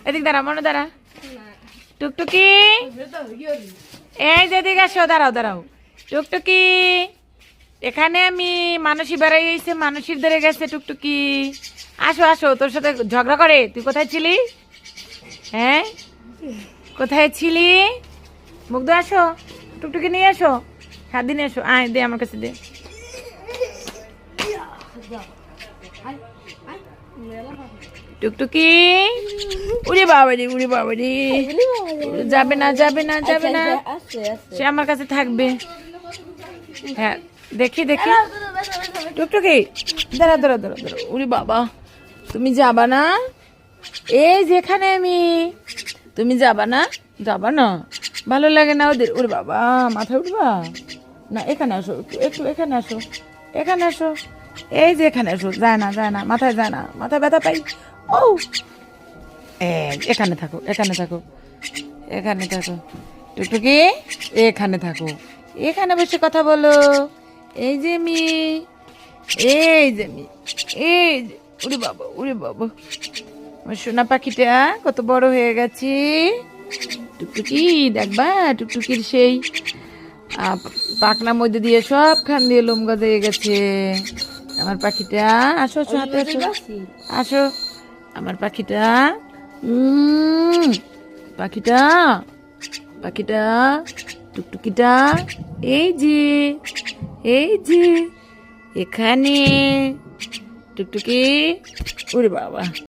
এদিক দাঁড়া, মনে দাঁড়া। টুকটুকি, এই যে এদিকে আসো, দাঁড়াও দাঁড়াও। টুকটুকি, এখানে আমি মানসী বেড়াই এসে মানসীর ধরে গেছে। টুকটুকি আসো আসো, তোর সাথে ঝগড়া করে। তুই কোথায় ছিলি? হ্যাঁ, কোথায় ছিলি? মুগ্ধ আসো, টুকটুকি নিয়ে আসো, হাত দিনে এসো। আয় দে, আমার কাছে দে। টুকটুকি, উড়ে বাবারি, উড়ে বাবারি, যাবে না যাবে না যাবে না, সে আমার কাছে থাকবে। হ্যাঁ, দেখি দেখি। টুকটুকি, দাঁড়া দাঁড়া দাঁড়া দাঁড়া, উড়ি বাবা, তুমি যাবা না? এই যেখানে আমি, তুমি যাবা না? যাবা না, ভালো লাগে না ওদের? ওরে বাবা, মাথায় উঠবা না? এখানে আসো, একটু এখানে আসো, এখানে আসো, এই যে এখানে আসো। যায় না যায় না, মাথায় যায় না, মাথায় ব্যথা পাই। ও এখানে থাকো, এখানে থাকো, এখানে থাকো। টুকটুকি, এখানে থাকো, এখানে বসে কথা বলো। এই যে মি, এই যে মি, এই যে, উড়ে বাবা উড়ে বাবা, আমার সোনা পাখিটা কত বড় হয়ে গেছে। টুকটুকি দেখবা, টুকটুকির সেই পাখনার মধ্যে দিয়ে সবখান দিয়ে লোম গজিয়ে গেছে। আমার পাখিটা, আসো আসো, হাতে আসো, আসো আমার পাখিটা। পাখিটা, পাখিটা, টুকটুকিটা, এই যে, এই যে এখানে। টুকটুকি, ওরে বাবা।